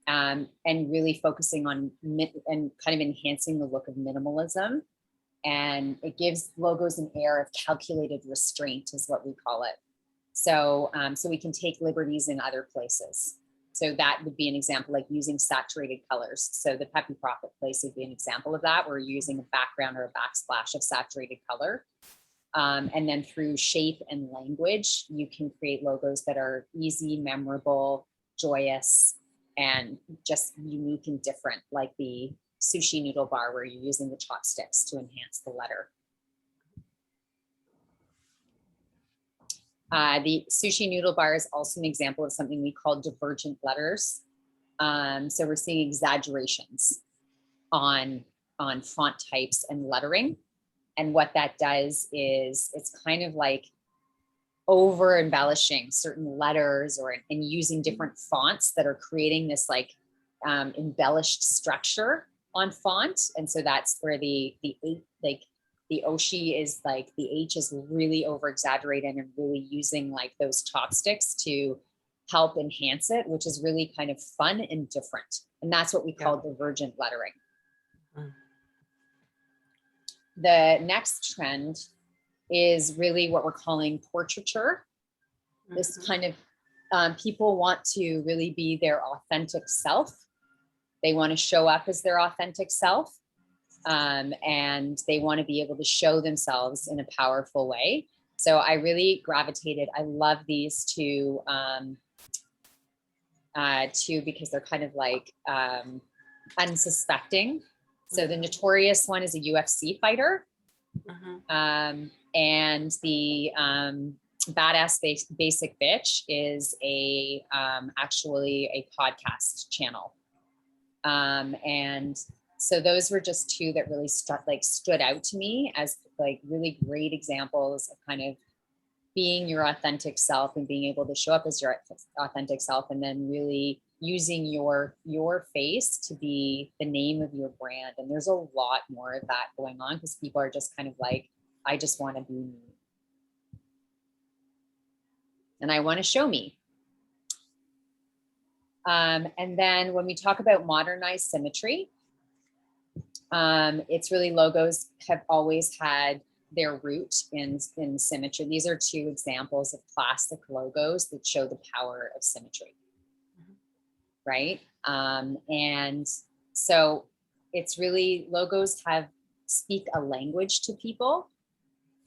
and really focusing on and kind of enhancing the look of minimalism. And it gives logos an air of calculated restraint is what we call it. So, so we can take liberties in other places. So that would be an example, like using saturated colors. So the Peppy Prophet place would be an example of that, where you're using a background or a backsplash of saturated color. And then through shape and language, you can create logos that are easy, memorable, joyous, and just unique and different, like the sushi noodle bar where you're using the chopsticks to enhance the letter. The sushi noodle bar is also an example of something we call divergent letters. So we're seeing exaggerations on font types and lettering. And what that does is it's kind of like over embellishing certain letters and using different fonts that are creating this like embellished structure on font. And so that's where the Oshi is like, the H is really over exaggerated and really using like those chopsticks to help enhance it, which is really kind of fun and different. And that's what we call divergent lettering. The next trend is really what we're calling portraiture. This kind of, people want to really be their authentic self. They want to show up as their authentic self. And they want to be able to show themselves in a powerful way. So I really gravitated, I love these two, because they're kind of like unsuspecting. So the Notorious one is a UFC fighter. And the Badass Basic Bitch is actually a podcast channel. And so those were just two that really stood out to me as like really great examples of kind of being your authentic self and being able to show up as your authentic self, and then really using your face to be the name of your brand. And there's a lot more of that going on because people are just kind of like, I just want to be me. And I want to show me. And then when we talk about modernized symmetry, it's really logos have always had their root in symmetry. These are two examples of classic logos that show the power of symmetry, right? And so it's really, logos speak a language to people.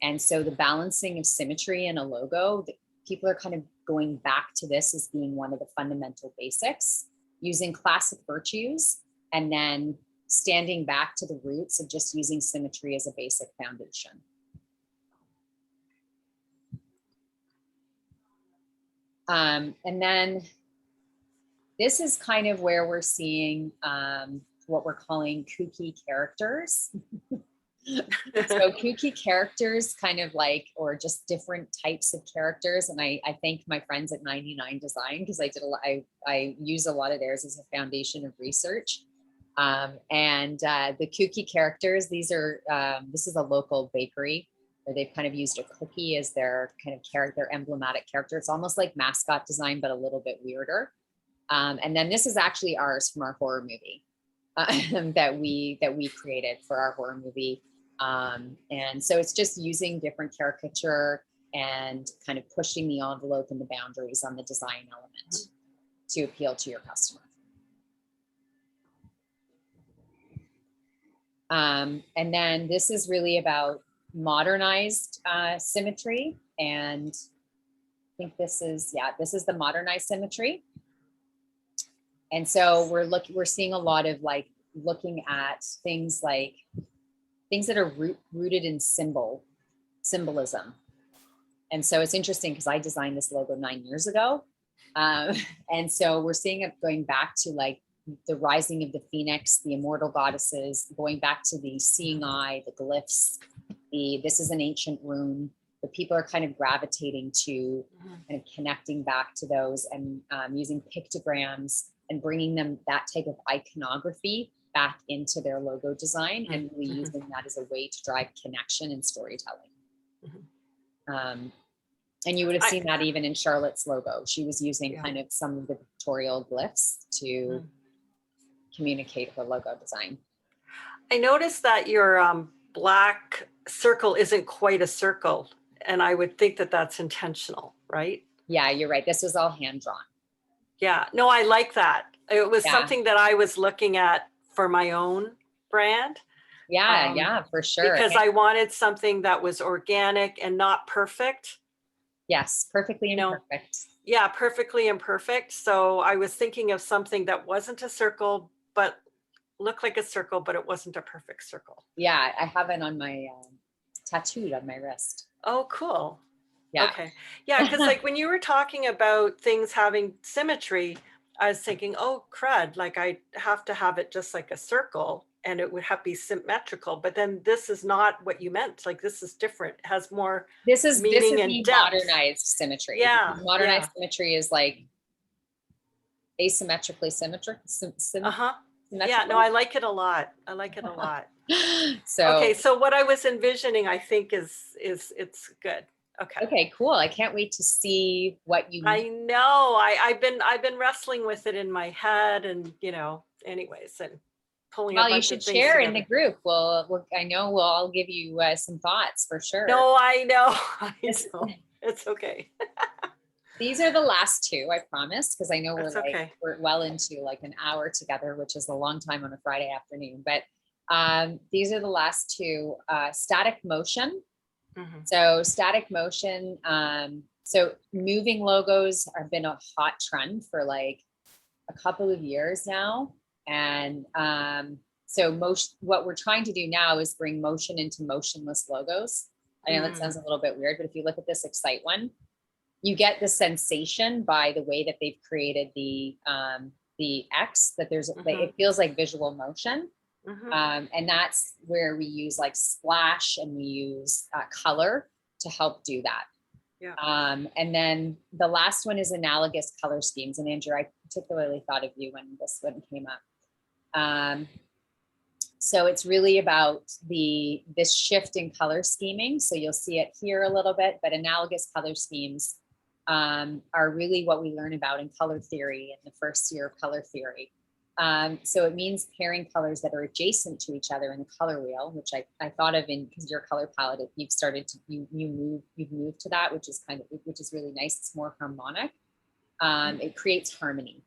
And so the balancing of symmetry in a logo, people are kind of going back to this as being one of the fundamental basics, using classic virtues, and then standing back to the roots of just using symmetry as a basic foundation. And then this is kind of where we're seeing what we're calling kooky characters. So kooky characters kind of like, or just different types of characters. And I thank my friends at 99 Design because I use a lot of theirs as a foundation of research. And the kooky characters, these are, this is a local bakery where they've kind of used a cookie as their kind of character, emblematic character. It's almost like Mascot Design, but a little bit weirder. And then this is actually ours from our horror movie that we created for our horror movie. And so it's just using different caricature and kind of pushing the envelope and the boundaries on the design element to appeal to your customer. And then this is really about modernized symmetry. And I think this is the modernized symmetry. And so we're seeing a lot of like looking at things that are rooted in symbolism. And so it's interesting because I designed this logo 9 years ago. And so we're seeing it going back to like the rising of the phoenix, the immortal goddesses, going back to the seeing eye, the glyphs, this is an ancient rune. The people are kind of gravitating to kind of connecting back to those and using pictograms and bringing them that type of iconography back into their logo design and really using that as a way to drive connection and storytelling. And you would have seen that even in Charlotte's logo. She was using kind of some of the pictorial glyphs to communicate her logo design. I noticed that your black circle isn't quite a circle, and I would think that that's intentional, right? Yeah, you're right. This was all hand drawn. Yeah, no, I like that. It was something that I was looking at for my own brand. Yeah, for sure. Because I wanted something that was organic and not perfect. Yes, perfectly imperfect. Yeah, perfectly imperfect. So I was thinking of something that wasn't a circle, but looked like a circle, but it wasn't a perfect circle. Yeah, I have it on my tattooed on my wrist. Oh, cool. Yeah. Okay. Yeah, because like when you were talking about things having symmetry, I was thinking, oh, crud, like I have to have it just like a circle and it would have to be symmetrical. But then this is not what you meant. Like this is different. It has more meaning and depth. Modernized symmetry. Yeah. Modernized symmetry is like asymmetrically symmetric. Yeah, no, I like it a lot. I like it a lot. So okay, so what I was envisioning, I think is it's good. Okay, cool. I can't wait to see what you. I know. I've been wrestling with it in my head, and anyways, and pulling. Well, you should share in the group. Well, I know we'll all give you some thoughts for sure. No, I know. It's okay. These are the last two, I promise, because I know we're we're well into like an hour together, which is a long time on a Friday afternoon. But these are the last two. Static motion. So static motion. So moving logos have been a hot trend for like a couple of years now. And so what we're trying to do now is bring motion into motionless logos. I know that sounds a little bit weird, but if you look at this Excite one, you get the sensation by the way that they've created the X that there's it feels like visual motion. And that's where we use like splash and we use color to help do that. Yeah. And then the last one is analogous color schemes. And Andrew, I particularly thought of you when this one came up. So it's really about this shift in color scheming. So you'll see it here a little bit, but analogous color schemes are really what we learn about in color theory in the first year of color theory. So it means pairing colors that are adjacent to each other in the color wheel, which I thought of because your color palette, you've started to, you've moved to that, which is really nice. It's more harmonic. It creates harmony.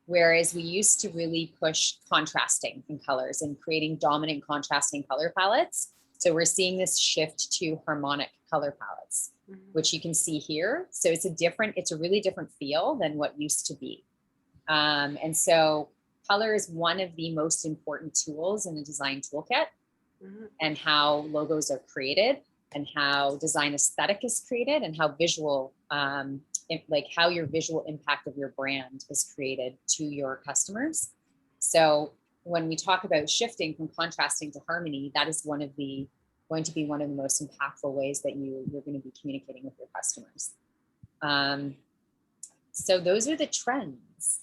Whereas we used to really push contrasting in colors and creating dominant contrasting color palettes. So we're seeing this shift to harmonic color palettes, which you can see here. So it's a really different feel than what used to be. And so color is one of the most important tools in the design toolkit, and how logos are created and how design aesthetic is created and how visual, how your visual impact of your brand is created to your customers. So when we talk about shifting from contrasting to harmony, that is going to be one of the most impactful ways that you're going to be communicating with your customers. So those are the trends,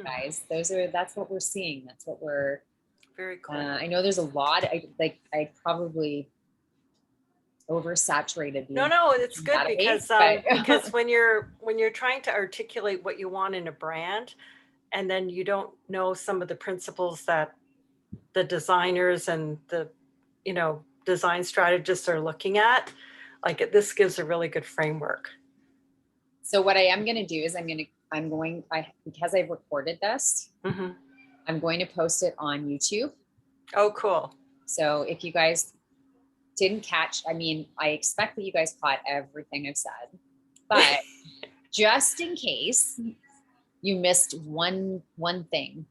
guys. That's what we're seeing. That's what we're. Very cool. I know there's a lot. I probably oversaturated. No, it's good because when you're trying to articulate what you want in a brand, and then you don't know some of the principles that the designers and the design strategists are looking at, this gives a really good framework. So what I am going to do is because I've recorded this, I'm going to post it on YouTube. Oh, cool. So if you guys didn't catch, I mean, I expect that you guys caught everything I've said, but just in case you missed one thing.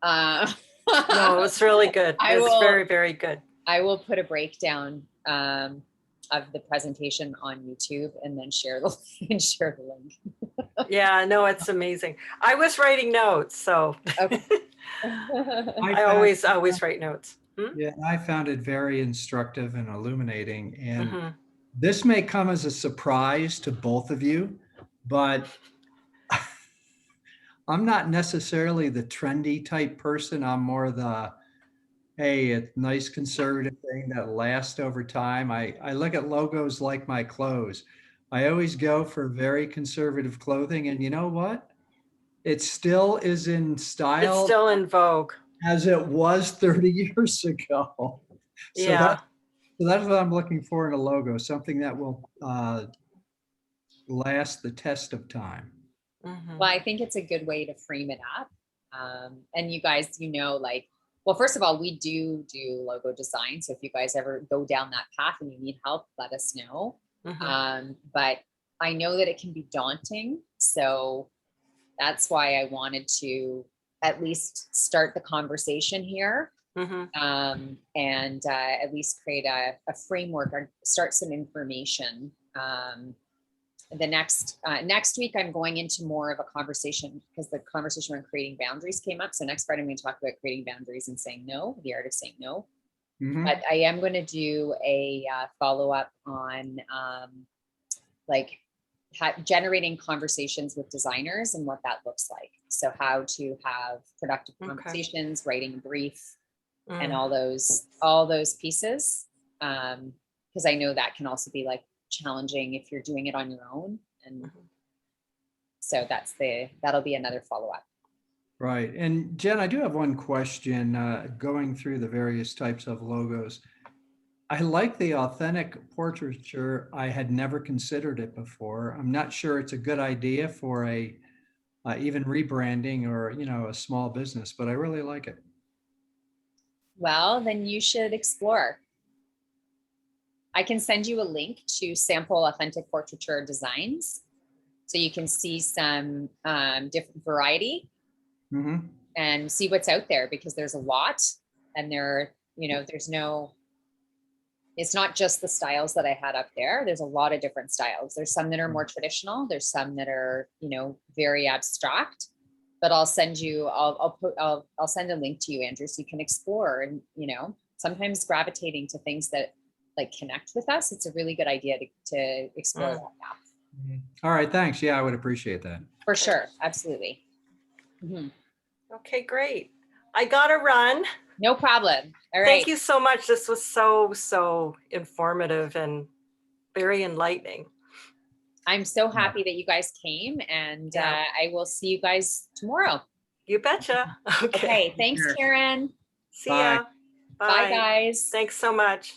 No, it was really good. It was very, very good. I will put a breakdown of the presentation on YouTube and then share the link. Yeah, no, it's amazing. I was writing notes, so Okay. I always write notes. Yeah, I found it very instructive and illuminating. And this may come as a surprise to both of you, but I'm not necessarily the trendy type person. I'm more the, hey, it's nice conservative thing that lasts over time. I look at logos like my clothes. I always go for very conservative clothing. And you know what? It still is in style. It's still in vogue. As it was 30 years ago. So that's what I'm looking for in a logo, something that will last the test of time. Well, I think it's a good way to frame it up. And you guys, like, well, first of all, we do logo design. So if you guys ever go down that path and you need help, let us know. But I know that it can be daunting. So that's why I wanted to at least start the conversation here, and at least create a framework or start some information. The next week, I'm going into more of a conversation because the conversation around creating boundaries came up. So next Friday, I'm going to talk about creating boundaries and saying no, the art of saying no. But I am going to do a follow-up on like generating conversations with designers and what that looks like. So how to have productive conversations, writing a brief, and all those pieces. Because I know that can also be like challenging if you're doing it on your own. And so that'll be another follow-up. Right. And Jen, I do have one question going through the various types of logos. I like the authentic portraiture. I had never considered it before. I'm not sure it's a good idea for even rebranding or, a small business, but I really like it. Well, then you should explore. I can send you a link to sample authentic portraiture designs so you can see some different variety and see what's out there, because there's a lot, and it's not just the styles that I had up there. There's a lot of different styles. There's some that are more traditional. There's some that are, very abstract, but I'll send you, I'll send a link to you, Andrew, so you can explore and, sometimes gravitating to things that like connect with us. It's a really good idea to explore that path. All right. Thanks. Yeah, I would appreciate that. For sure. Absolutely. Okay, great. I got to run. No problem. All right. Thank you so much. This was so informative and very enlightening. I'm so happy that you guys came, and I will see you guys tomorrow. You betcha. Okay. Thanks, Karen. See ya. Bye, guys. Thanks so much.